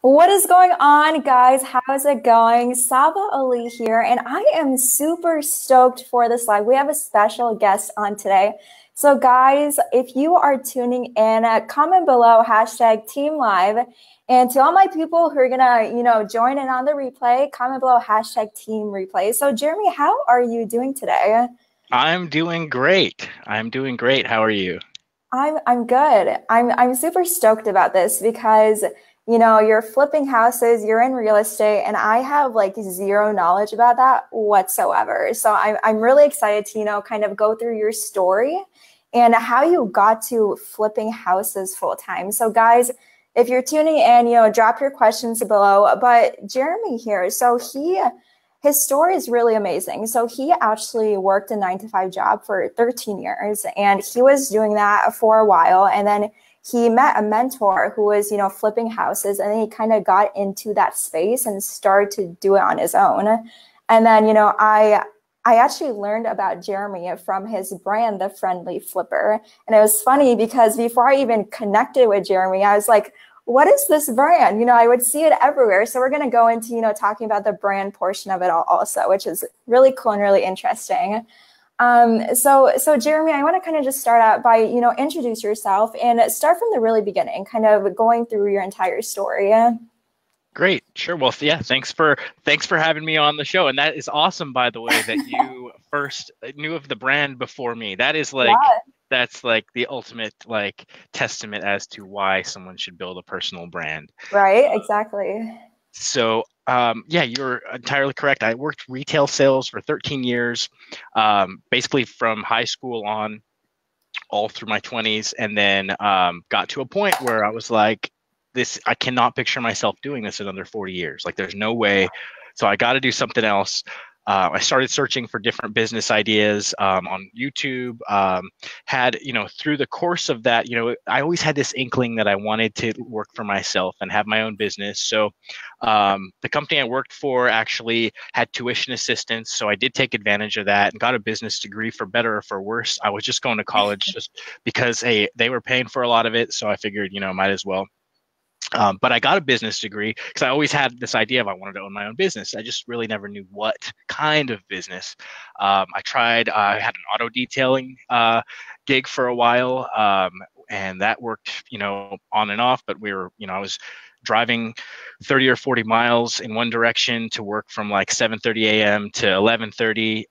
What is going on, guys? How's it going? Sabah Ali here, and I am super stoked for this live. We have a special guest on today. So, guys, if you are tuning in, comment below hashtag Team Live. And to all my people who are gonna, join in on the replay, comment below hashtag Team Replay. So, Jeremy, how are you doing today? I'm doing great. I'm doing great. How are you? I'm good. I'm super stoked about this because you're flipping houses, you're in real estate, and I have like zero knowledge about that whatsoever. So I'm really excited to kind of go through your story and how you got to flipping houses full time. So guys, if you're tuning in, drop your questions below. But Jeremy here, so his story is really amazing. So he actually worked a 9-to-5 job for 13 years, and he was doing that for a while. And then he met a mentor who was, flipping houses, and then he kind of got into that space and started to do it on his own. And then, I actually learned about Jeremy from his brand, The Friendly Flipper. And it was funny because before I even connected with Jeremy, I was like, what is this brand? I would see it everywhere. So we're going to go into, talking about the brand portion of it all also, which is really cool and really interesting. So Jeremy, I want to kind of just start out by, introduce yourself and start from the really beginning, kind of going through your entire story. Great. Sure. Well, yeah, thanks for having me on the show. And that is awesome, by the way, that you first knew of the brand before me. That is like that's like the ultimate like testament as to why someone should build a personal brand. Right, exactly. So yeah, you're entirely correct. I worked retail sales for 13 years, basically from high school on all through my 20s, and then got to a point where I was like, I cannot picture myself doing this another 40 years. Like, there's no way. So I got to do something else. I started searching for different business ideas on YouTube. Had, through the course of that, I always had this inkling that I wanted to work for myself and have my own business. So the company I worked for actually had tuition assistance. So I did take advantage of that and got a business degree, for better or for worse. I was just going to college just because, hey, they were paying for a lot of it. So I figured, might as well. But I got a business degree because I always had this idea of I wanted to own my own business. I just really never knew what kind of business. I had an auto detailing gig for a while, and that worked, on and off. But I was driving 30 or 40 miles in one direction to work from like 7:30 a.m. to 11:30,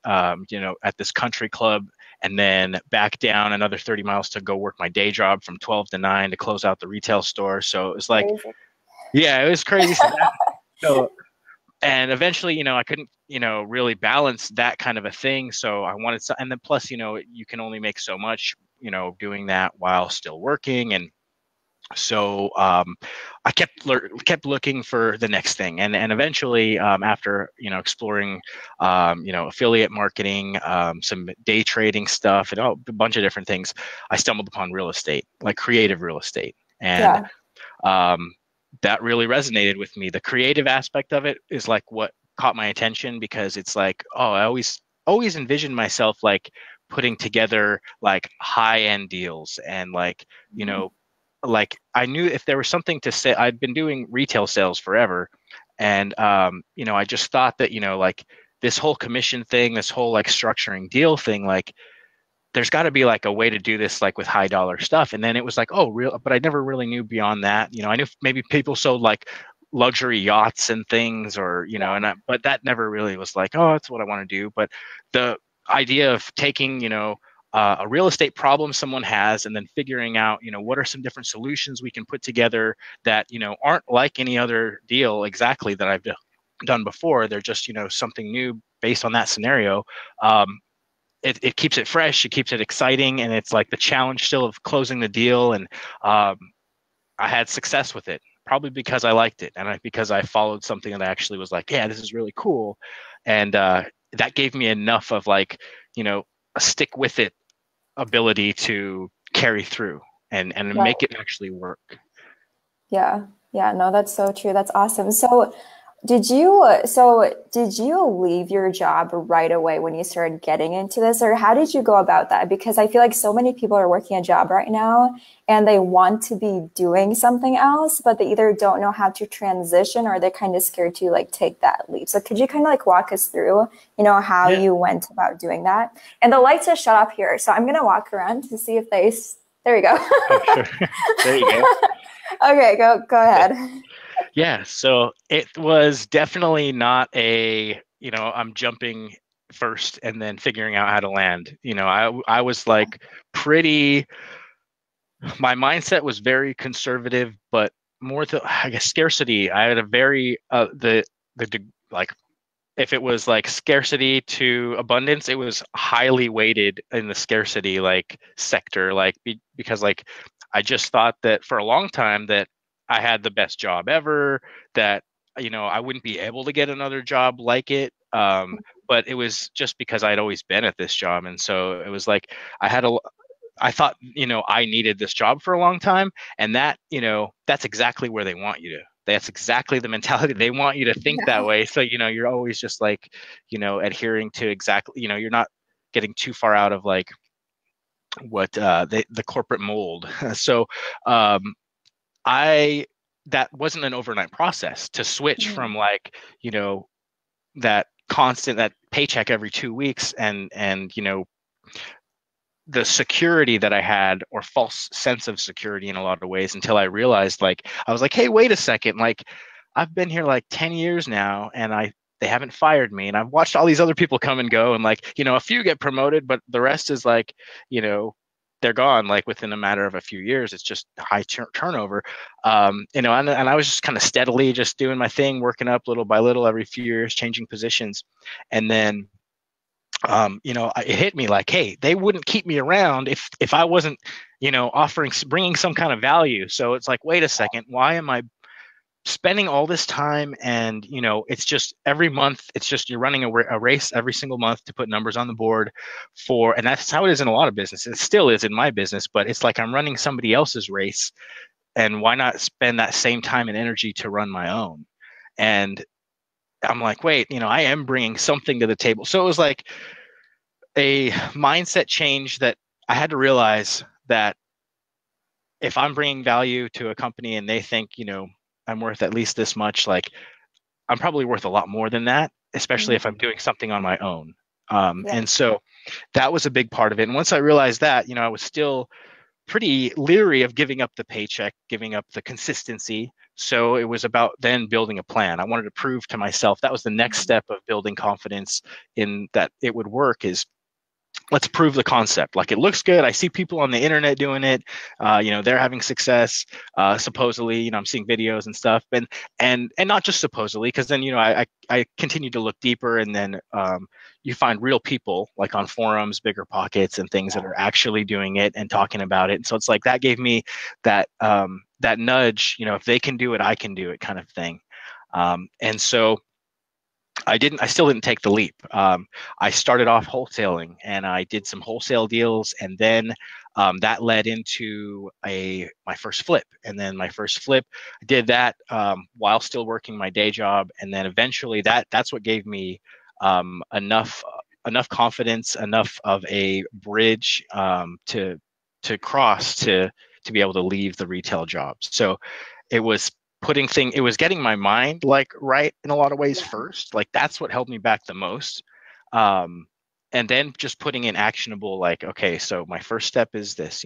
at this country club, and then back down another 30 miles to go work my day job from 12 to 9 to close out the retail store. So it was like, yeah, it was crazy. So, and eventually, I couldn't, really balance that kind of a thing. So I wanted to, and then plus, you can only make so much, doing that while still working. And so I kept looking for the next thing, and eventually, after exploring, affiliate marketing, some day trading stuff, and a bunch of different things, I stumbled upon real estate, like creative real estate, and that really resonated with me. The creative aspect of it is like what caught my attention, because it's like, oh, I always envisioned myself like putting together like high-end deals, and like like I knew if there was something to say. I'd been doing retail sales forever, and I just thought that like this whole commission thing, this whole like structuring deal thing, like there's got to be like a way to do this like with high dollar stuff. And then it was like, oh, real, but I never really knew beyond that. I knew maybe people sold like luxury yachts and things, or but that never really was like, oh, that's what I want to do. But the idea of taking a real estate problem someone has, and then figuring out, what are some different solutions we can put together that, aren't like any other deal exactly that I've done before. They're just, something new based on that scenario. It keeps it fresh, it keeps it exciting, and it's like the challenge still of closing the deal. And I had success with it, probably because I liked it, and because I followed something that actually was like, yeah, this is really cool. And that gave me enough of like, a stick with it ability to carry through and make it actually work. Yeah, no, that's so true. That's awesome. So did you leave your job right away when you started getting into this, or how did you go about that? Because I feel like so many people are working a job right now and they want to be doing something else, but they either don't know how to transition or they're kind of scared to like take that leap. So could you kind of like walk us through, how Yeah. you went about doing that? And the lights are shut off here, so I'm going to walk around to see if there you go. Oh, sure. There you go. Okay, go ahead. Yeah, so it was definitely not I'm jumping first and then figuring out how to land. I was like pretty, my mindset was very conservative, but more to, I guess, scarcity. I had a very, like, if it was like scarcity to abundance, it was highly weighted in the scarcity like sector, like because like I just thought that for a long time that I had the best job ever, that I wouldn't be able to get another job like it. But it was just because I'd always been at this job, and so it was like I thought I needed this job for a long time, and that's exactly where they want you to. That's exactly the mentality. They want you to think that Yeah. way. So, you're always just like, adhering to exactly, you're not getting too far out of like what the corporate mold. So I that wasn't an overnight process to switch Mhm. from like, that constant, that paycheck every 2 weeks, and the security that I had, or false sense of security in a lot of ways, until I realized, like, I was like, hey, wait a second, like I've been here like 10 years now, and they haven't fired me, and I've watched all these other people come and go, and like, a few get promoted, but the rest is like, you know they're gone like within a matter of a few years. It's just high turnover. And I was just kind of steadily just doing my thing, working up little by little every few years, changing positions. And then it hit me like, hey, they wouldn't keep me around if I wasn't, bringing some kind of value. So it's like, wait a second, why am I spending all this time? And it's just every month, it's just you're running a race every single month to put numbers on the board and that's how it is in a lot of businesses. It still is in my business, but it's like I'm running somebody else's race, and why not spend that same time and energy to run my own? And I'm like, wait, I am bringing something to the table. So it was like a mindset change that I had to realize that if I'm bringing value to a company and they think, I'm worth at least this much, like I'm probably worth a lot more than that, especially if I'm Mhm. doing something on my own. Yeah. And so that was a big part of it. And once I realized that, I was still pretty leery of giving up the paycheck, giving up the consistency. So it was about then building a plan. I wanted to prove to myself that was the next Mhm. step of building confidence in that it would work, is let's prove the concept. Like, it looks good. I see people on the internet doing it. They're having success. Supposedly, I'm seeing videos and stuff, and not just supposedly, because then I continue to look deeper, and then you find real people like on forums, bigger pockets, and things that are actually doing it and talking about it. And so it's like that gave me that nudge. If they can do it, I can do it, kind of thing. And so I still didn't take the leap. I started off wholesaling, and I did some wholesale deals, and then that led into my first flip. And then my first flip, I did that while still working my day job. And then eventually that's what gave me enough confidence, enough of a bridge to cross to be able to leave the retail job. So it was it was getting my mind like right in a lot of ways Yeah. first. Like, that's what held me back the most. um and then just putting in actionable, like, okay, so my first step is this,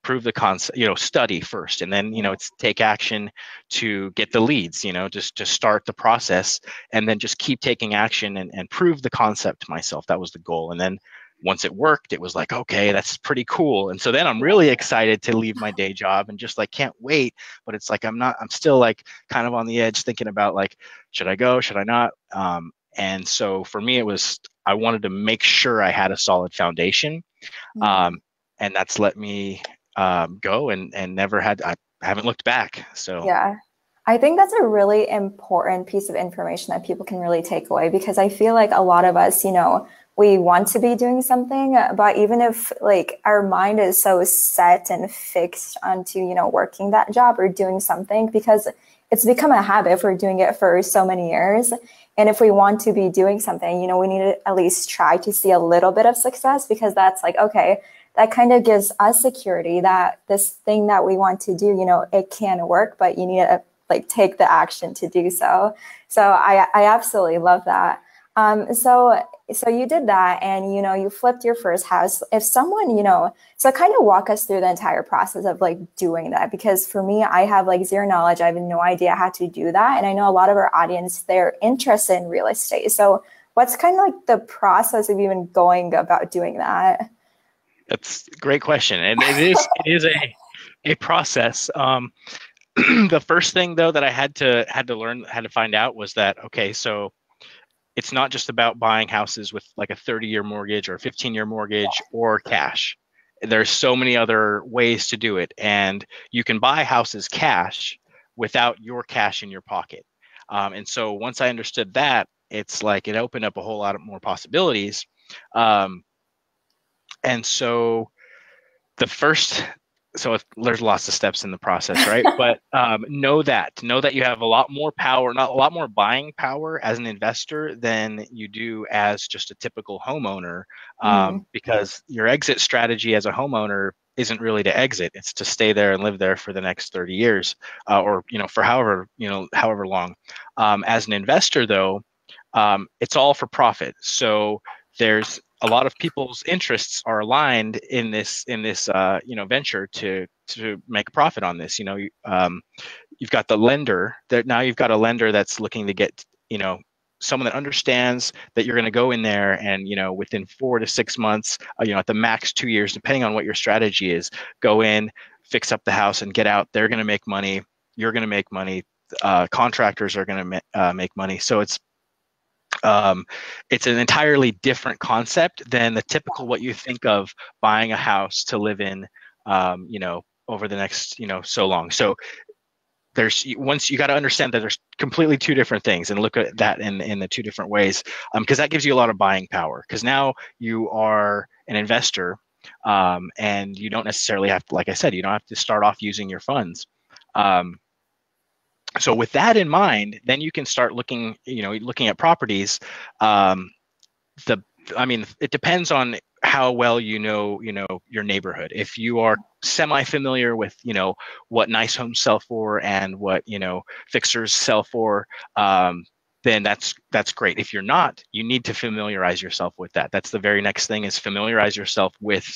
prove the concept, study first, and then Yeah. it's take action to get the leads, just to start the process, and then just keep taking action and prove the concept to myself. That was the goal. And then once it worked, it was like, okay, that's pretty cool. And so then I'm really excited to leave my day job and just like can't wait. But it's like I'm still like kind of on the edge, thinking about like, should I go, should I not? And so for me, it was, I wanted to make sure I had a solid foundation. Mhm. um, and that's let me go, and never had, I haven't looked back. So Yeah. I think that's a really important piece of information that people can really take away, because I feel like a lot of us, we want to be doing something, but even if like our mind is so set and fixed onto, working that job or doing something, because it's become a habit if we're doing it for so many years. And if we want to be doing something, we need to at least try to see a little bit of success, because that's like, okay, that kind of gives us security that this thing that we want to do, it can work, but you need to like take the action to do so. So I absolutely love that. So you did that, and you flipped your first house. If someone, so kind of walk us through the entire process of like doing that, because for me, I have like zero knowledge. I have no idea how to do that, and I know a lot of our audience, they're interested in real estate. So what's kind of like the process of even going about doing that? That's a great question, and it is a process. The first thing though that I had to find out was that, okay, so it's not just about buying houses with like a 30-year mortgage or a 15-year mortgage or cash. There's so many other ways to do it, and you can buy houses cash without your cash in your pocket. And so once I understood that, it's like it opened up a whole lot of more possibilities. Um, and so the first there's lots of steps in the process, right? But know that you have a lot more power, not a lot more buying power as an investor than you do as just a typical homeowner, Mm, because your exit strategy as a homeowner isn't really to exit; it's to stay there and live there for the next 30 years, or for however long. As an investor, though, it's all for profit. So there's a lot of people's interests are aligned in this venture to make a profit on this. You've got the lender that now you've got a lender that's looking to get someone that understands that you're going to go in there and within 4 to 6 months, at the max 2 years, depending on what your strategy is, go in, fix up the house, and get out. They're going to make money. You're going to make money. Contractors are going to make money. So it's an entirely different concept than the typical what you think of buying a house to live in, over the next, so long. So once you got to understand that there's completely two different things and look at that in the two different ways, because that gives you a lot of buying power, because now you are an investor, and you don't necessarily have to, like I said, you don't have to start off using your funds. So with that in mind, then you can start looking at properties. Um, the I mean, it depends on how well your neighborhood. If you are semi-familiar with what nice homes sell for and what fixers sell for, then that's great. If you're not, you need to familiarize yourself with that. That's the very next thing, is familiarize yourself with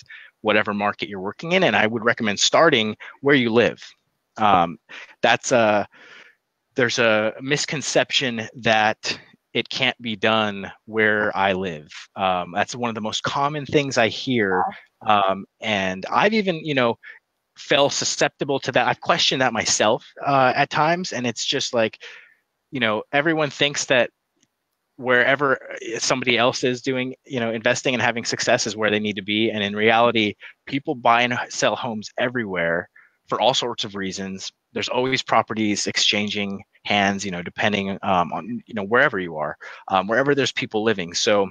whatever market you're working in, and I would recommend starting where you live. Um, that's There's a misconception that it can't be done where I live. That's one of the most common things I hear. And I've even, fell susceptible to that. I've questioned that myself at times. And it's just like, everyone thinks that wherever somebody else is doing, investing and having success is where they need to be. And in reality, people buy and sell homes everywhere for all sorts of reasons. There's always properties exchanging hands, depending on, wherever you are, wherever there's people living. So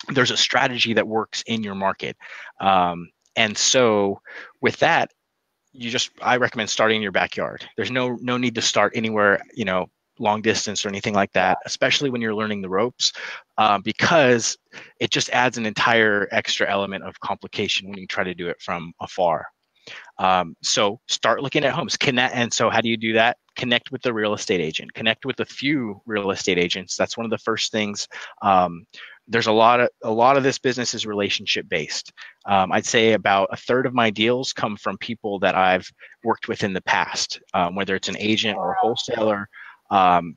there's a strategy that works in your market. And so with that, I recommend starting in your backyard. There's no need to start anywhere, long distance or anything like that, especially when you're learning the ropes, because it just adds an entire extra element of complication when you try to do it from afar. So start looking at homes. And so how do you do that? Connect with the real estate agent. Connect with a few real estate agents. That's one of the first things. There's a lot of this business is relationship based. I'd say about a third of my deals come from people that I've worked with in the past, whether it's an agent or a wholesaler.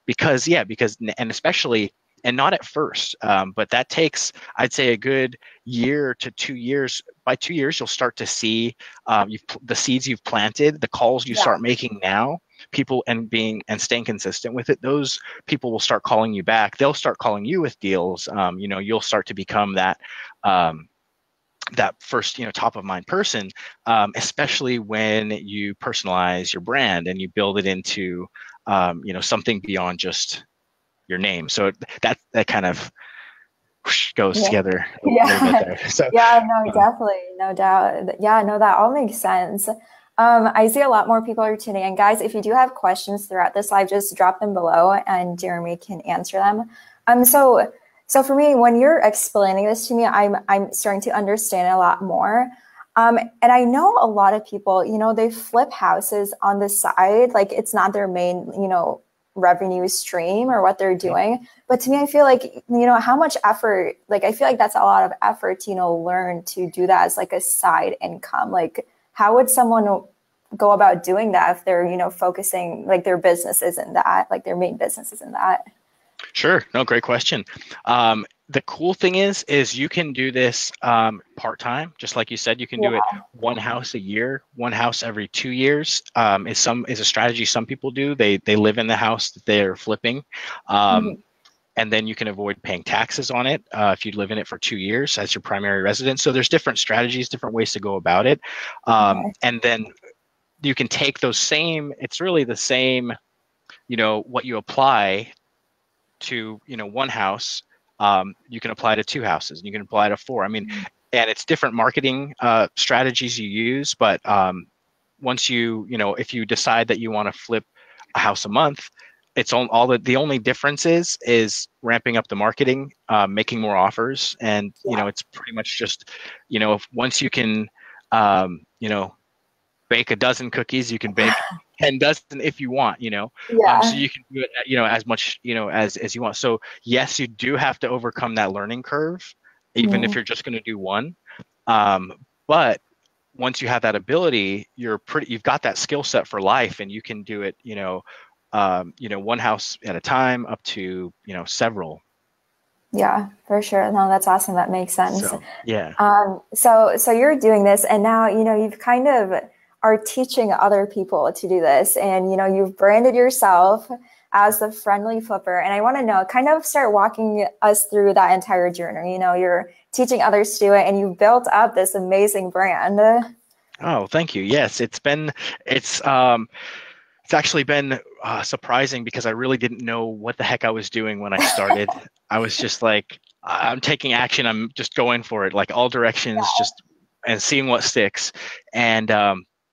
Because and especially, and not at first, but that takes, I'd say, a good year to 2 years. By 2 years, you'll start to see the seeds you've planted, the calls you start making now, people and staying consistent with it. Those people will start calling you back. They'll start calling you with deals. You'll start to become that first, top of mind person, especially when you personalize your brand and you build it into, something beyond just your name. So that kind of whoosh, goes Yeah. together a little bit Yeah. there. So, Yeah, no, uh, definitely. No doubt. Yeah, no, that all makes sense. I see a lot more people are tuning in. Guys, if you do have questions throughout this live, just drop them below and Jeremy can answer them. So for me, when you're explaining this to me, I'm starting to understand a lot more. And I know a lot of people, they flip houses on the side, like it's not their main, revenue stream or what they're doing. But to me, I feel like, how much effort, like, I feel like that's a lot of effort to, learn to do that as like a side income. Like, how would someone go about doing that if they're, focusing, like their business isn't that, like their main business isn't that? sure. No, great question. The cool thing is you can do this part-time, just like you said. You can do it Yeah. one house a year, one house every 2 years. Is a strategy some people do. They live in the house that they're flipping, Mhm. and then you can avoid paying taxes on it if you live in it for 2 years as your primary residence. So there's different strategies, different ways to go about it, Okay. and then you can take those same. It's really the same. What you apply to one house, you can apply to two houses, and you can apply to four. I mean, and it's different marketing strategies you use, but once if you decide that you want to flip a house a month, it's all the only difference is ramping up the marketing, making more offers, and Yeah. it's pretty much just once you can um, you know bake a dozen cookies, you can bake 10 dozen if you want, so Yeah. you can do it, as much, as you want. So yes, you do have to overcome that learning curve, even if Mhm. you're just going to do one. But once you have that ability, you've got that skill set for life, and you can do it, one house at a time up to, several. Yeah, for sure. No, that's awesome. That makes sense. So yeah. So you're doing this, and now you've kind of are teaching other people to do this, and you've branded yourself as the friendly flipper. And I want to know, kind of start walking us through that entire journey. You're teaching others to do it, and you've built up this amazing brand. Oh, thank you. Yes, it's actually been surprising, because I really didn't know what the heck I was doing when I started. I was just like, I'm taking action. I'm just going for it, like all directions, just and seeing what sticks. And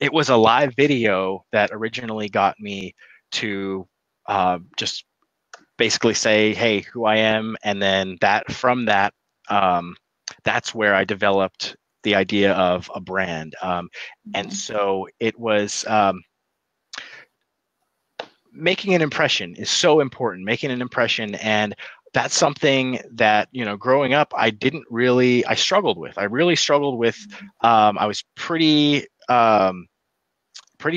it was a live video that originally got me to just basically say, "Hey, who I am," and then um, that's where I developed the idea of a brand. And Mhm. so it was. Making an impression is so important, making an impression. And that's something that, growing up, I struggled with. I really struggled with. I was pretty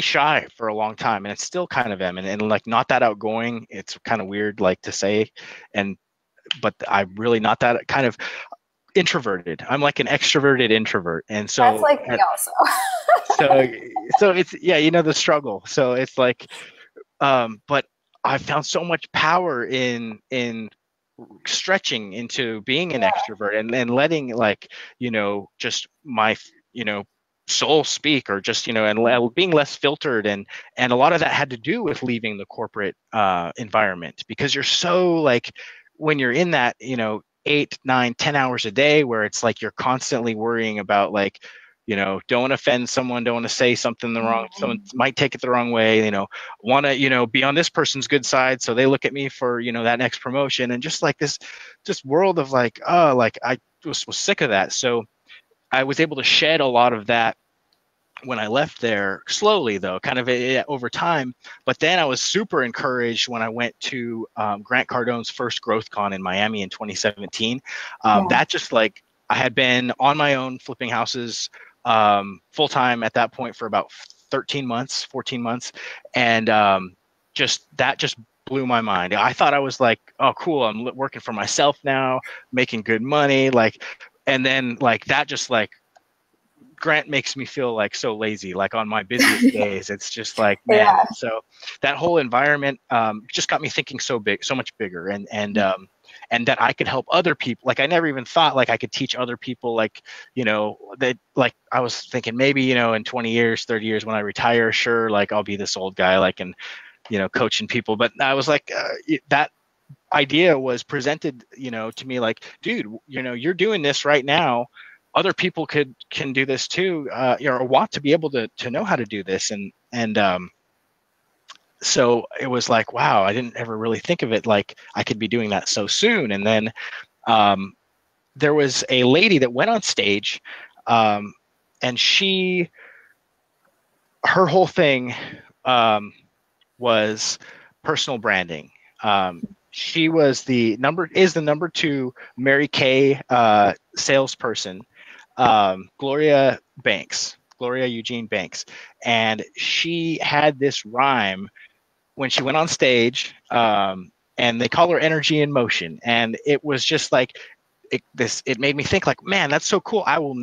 shy for a long time, and it's still kind of am, and like not that outgoing. It's kind of weird, like to say, and but I'm really not that kind of introverted. I'm like an extroverted introvert, and That's so like me also. so so it's, yeah, the struggle. So it's like, but I found so much power in stretching into being an Yeah. extrovert, and letting, like, just my, soul speak, or just, and being less filtered. And a lot of that had to do with leaving the corporate environment, because you're so, like, when you're in that, 8, 9, 10 hours a day, where it's like you're constantly worrying about, like, don't offend someone, don't want to say something the wrong, someone Mhm. might take it the wrong way, want to, be on this person's good side, so they look at me for, that next promotion, and just like this just world of, like, oh, like, I was sick of that. So I was able to shed a lot of that when I left there, slowly though, kind of, over time. But then I was super encouraged when I went to Grant Cardone's first Growth Con in Miami in 2017. Yeah. That just, like, I had been on my own flipping houses full time at that point for about 13 months, 14 months. And just blew my mind. I thought I was like, oh, cool, I'm working for myself now, making good money. Like, and then, like, that just, like, Grant makes me feel like so lazy. Like, on my busiest days, it's just like, man. Yeah. So that whole environment just got me thinking so big, so much bigger, and that I could help other people. Like, I never even thought, like, I could teach other people, like, that, like, I was thinking maybe, in 20 years, 30 years when I retire, sure, like, I'll be this old guy, like, and coaching people. But I was like, that idea was presented, to me like, dude, you're doing this right now. Other people can do this too, or want to be able to know how to do this. And so it was like, wow, I didn't ever really think of it like I could be doing that so soon. And then there was a lady that went on stage, and her whole thing was personal branding. She was the number 2 Mary Kay salesperson, Gloria Eugene Banks. And she had this rhyme when she went on stage, and they call her energy in motion. And it was just like, it made me think like, man, that's so cool. I will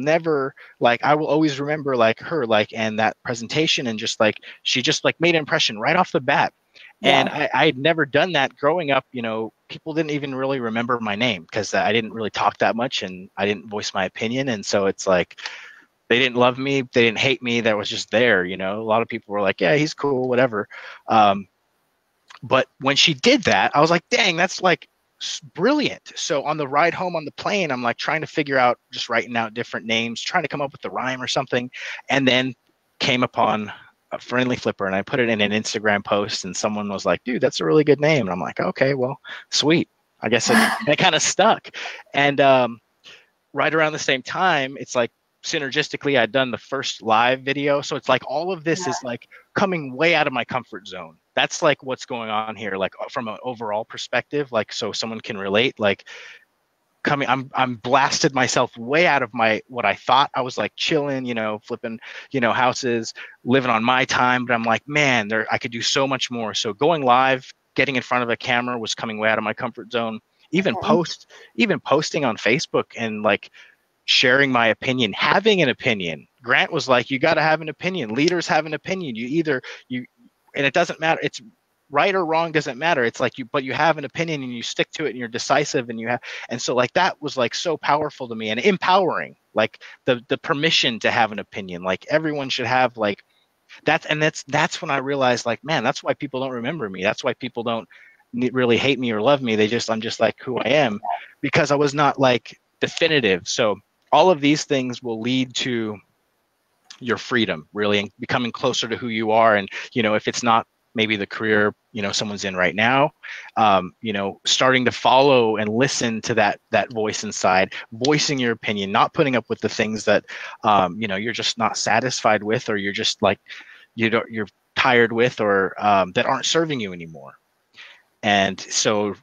always remember like her, like, and that presentation, and just like, she just like made an impression right off the bat. And I had never done that growing up. People didn't even really remember my name because I didn't really talk that much, and I didn't voice my opinion. And so it's like, they didn't love me, they didn't hate me. That was just there. A lot of people were like, yeah, he's cool, whatever. But when she did that, I was like, dang, that's like brilliant. So on the ride home on the plane, I'm like trying to figure out, just writing out different names, trying to come up with the rhyme or something. And then came upon a Friendly Flipper, and I put it in an Instagram post, and someone was like, dude, that's a really good name. And I'm like, okay, well, sweet. I guess it kind of stuck. And right around the same time, it's like, synergistically, I'd done the first live video. So it's like all of this is like coming way out of my comfort zone. That's like what's going on here, like from an overall perspective, like, so someone can relate, like I'm blasted myself way out of what I thought. I was like chilling, flipping, houses, living on my time. But I'm like, man, I could do so much more. So going live, getting in front of a camera was coming way out of my comfort zone. Even posting on Facebook and like sharing my opinion, having an opinion. Grant was like, you got to have an opinion. Leaders have an opinion. And it doesn't matter. It's right or wrong, doesn't matter. It's like but you have an opinion, and you stick to it, and you're decisive, and so like that was like so powerful to me and empowering, like the permission to have an opinion. Like everyone should have like that. And that's when I realized, like, man, that's why people don't remember me. That's why people don't really hate me or love me. I'm just like who I am, because I was not like definitive. So all of these things will lead to your freedom, really, and becoming closer to who you are. And, if it's not maybe the career, someone's in right now, starting to follow and listen to that voice inside, voicing your opinion, not putting up with the things that, you're just not satisfied with, or you're just like, you're tired with, or that aren't serving you anymore. And so,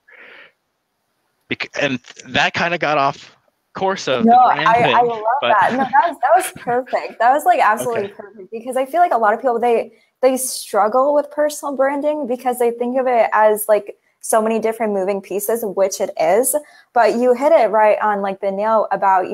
and that kind of got off course of the brand thing. I love that. No, that was perfect. That was like absolutely perfect, because I feel like a lot of people, they struggle with personal branding because they think of it as like so many different moving pieces, which it is. But you hit it right on like the nail about,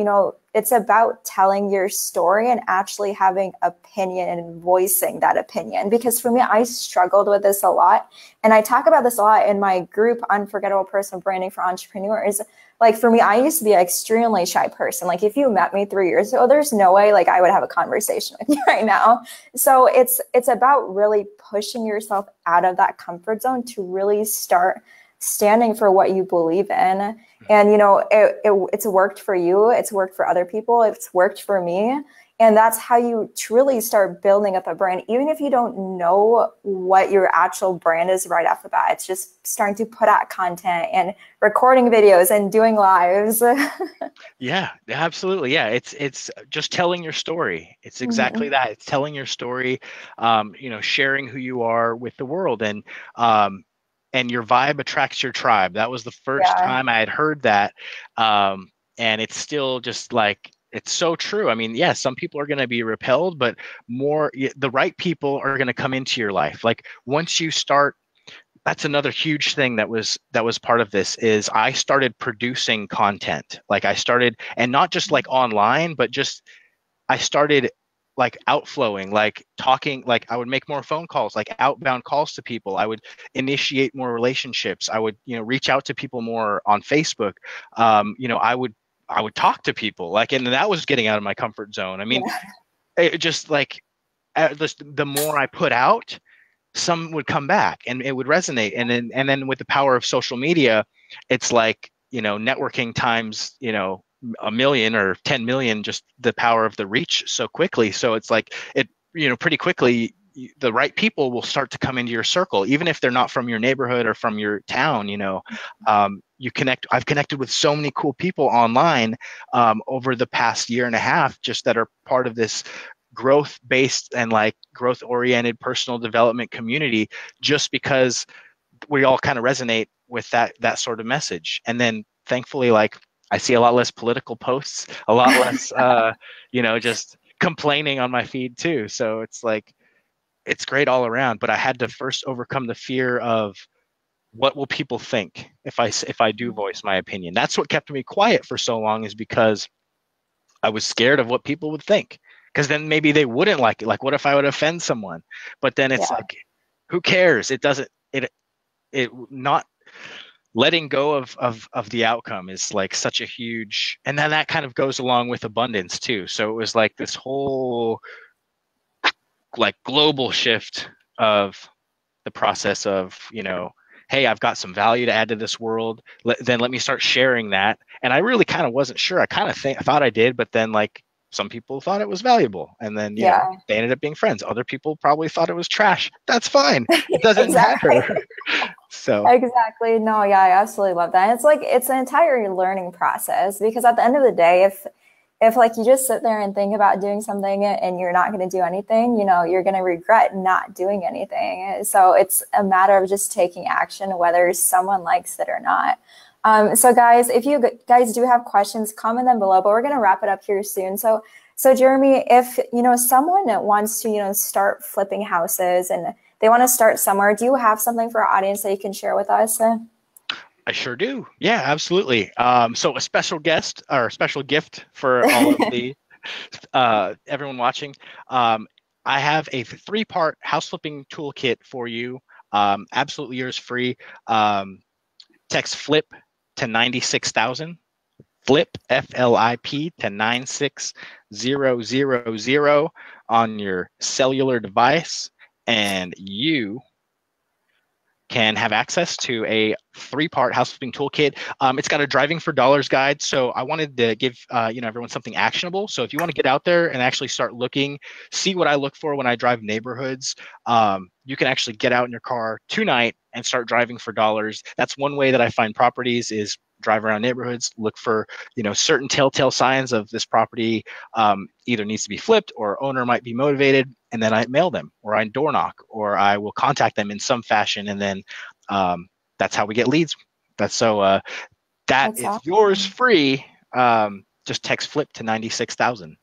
it's about telling your story and actually having opinion and voicing that opinion. Because for me, I struggled with this a lot. And I talk about this a lot in my group, Unforgettable Personal Branding for Entrepreneurs. Like for me, I used to be an extremely shy person. Like if you met me 3 years ago, there's no way like I would have a conversation with you right now. So it's about really pushing yourself out of that comfort zone to really start standing for what you believe in. And, it's worked for you. It's worked for other people. It's worked for me. And that's how you truly start building up a brand, even if you don't know what your actual brand is right off the bat. It's just starting to put out content and recording videos and doing lives. Yeah, absolutely. Yeah, it's just telling your story. It's exactly that. It's telling your story, sharing who you are with the world. And your vibe attracts your tribe. That was the first time I had heard that. And it's still just like, it's so true. I mean, yeah, some people are going to be repelled, but the right people are going to come into your life. Like once you start, that's another huge thing that was part of this, is I started producing content. Like I started, and not just like online, but just, I started like outflowing, like talking, like I would make more phone calls, like outbound calls to people. I would initiate more relationships. I would, reach out to people more on Facebook. I would talk to people, like, and that was getting out of my comfort zone. I mean, it just like, the more I put out, some would come back and it would resonate. And then with the power of social media, it's like, networking times, a million or 10 million, just the power of the reach so quickly. So it's like pretty quickly, the right people will start to come into your circle, even if they're not from your neighborhood or from your town. I've connected with so many cool people online over the past year and a half, just that are part of this growth based and like growth oriented personal development community, just because we all kind of resonate with that sort of message. And then thankfully, like, I see a lot less political posts, a lot less just complaining on my feed too. So it's like, it's great all around. But I had to first overcome the fear of, what will people think if I do voice my opinion? That's what kept me quiet for so long, is because I was scared of what people would think, because then maybe they wouldn't like it. Like, what if I would offend someone? But then it's like, who cares? It doesn't, it not letting go of the outcome is like such a huge, and then that kind of goes along with abundance too. So it was like this whole like global shift of the process of, hey, I've got some value to add to this world. Then let me start sharing that. And I really kind of wasn't sure. I thought I did, but then like some people thought it was valuable, and then they ended up being friends. Other people probably thought it was trash. That's fine. It doesn't matter. So exactly. No, yeah, I absolutely love that. And it's like, it's an entire learning process, because at the end of the day, if like you just sit there and think about doing something and you're not going to do anything, you're going to regret not doing anything. So it's a matter of just taking action, whether someone likes it or not. So guys, if you guys do have questions, comment them below, but we're going to wrap it up here soon. So Jeremy, if, someone wants to, start flipping houses and they want to start somewhere, do you have something for our audience that you can share with us? I sure do. Yeah, absolutely. So a special guest or a special gift for all of the everyone watching. I have a 3-part house flipping toolkit for you. Absolutely yours free. Text FLIP to 96,000. FLIP, FLIP, to 96000 on your cellular device, and you can have access to a 3-part house flipping toolkit. It's got a driving for dollars guide. So I wanted to give everyone something actionable. So if you want to get out there and actually start looking, see what I look for when I drive neighborhoods, you can actually get out in your car tonight and start driving for dollars. That's one way that I find properties, is drive around neighborhoods, look for certain telltale signs of this property either needs to be flipped or owner might be motivated, and then I mail them, or I door knock, or I will contact them in some fashion, and then that's how we get leads. That's awesome. Yours free. Just text FLIP to 96,000.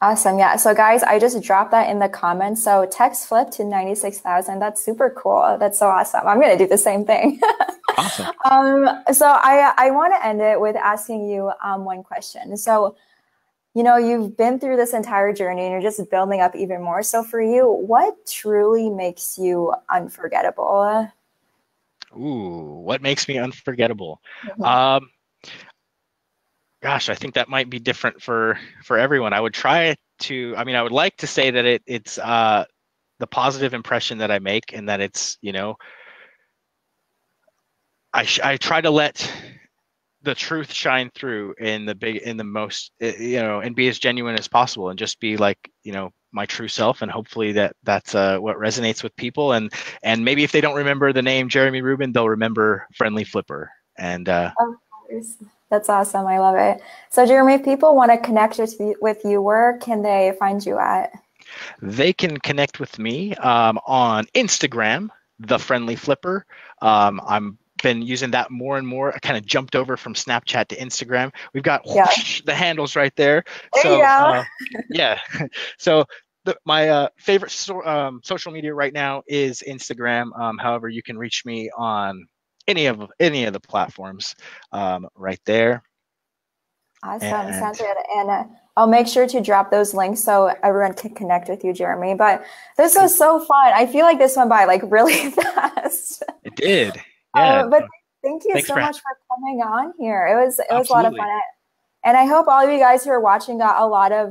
Awesome. Yeah. So guys, I just dropped that in the comments. So text FLIP to 96,000. That's super cool. That's so awesome. I'm going to do the same thing. Awesome. So I want to end it with asking you one question. So, you've been through this entire journey and you're just building up even more. So for you, what truly makes you unforgettable? Ooh, what makes me unforgettable? Mm-hmm. Gosh, I think that might be different for everyone. I would I would like to say that it's the positive impression that I make, and that it's, I try to let the truth shine through in the most, and be as genuine as possible, and just be like, my true self. And hopefully that's what resonates with people. And maybe if they don't remember the name Jeremy Rubin, they'll remember Friendly Flipper. And of course. That's awesome. I love it. So Jeremy, if people want to connect with you, where can they find you at? They can connect with me on Instagram, The Friendly Flipper. I'm been using that more and more. I kind of jumped over from Snapchat to Instagram. We've got the handles right there. So yeah. So my favorite social media right now is Instagram. However, you can reach me on any of the platforms right there. Awesome. Sounds good. And I'll make sure to drop those links so everyone can connect with you, Jeremy. But this was so fun. I feel like this went by like really fast. It did. Yeah. But thank you so much for coming on here. It was a lot of fun. And I hope all of you guys who are watching got a lot of,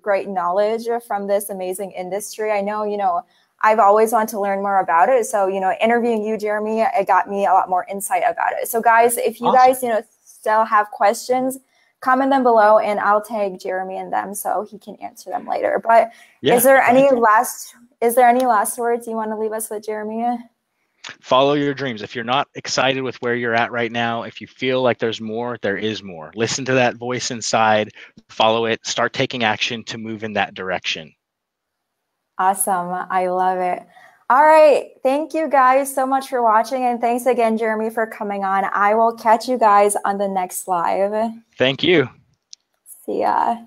great knowledge from this amazing industry. I know, I've always wanted to learn more about it. So, you know, interviewing you, Jeremy, it got me a lot more insight about it. So guys, if you Awesome. guys, you know, still have questions, comment them below and I'll tag Jeremy in them so he can answer them later. But Yeah. is there any last words you want to leave us with, Jeremy? Follow your dreams. If you're not excited with where you're at right now, if you feel like there's more, there is more. Listen to that voice inside, follow it, start taking action to move in that direction. Awesome. I love it. All right. Thank you guys so much for watching. And thanks again, Jeremy, for coming on. I will catch you guys on the next live. Thank you. See ya.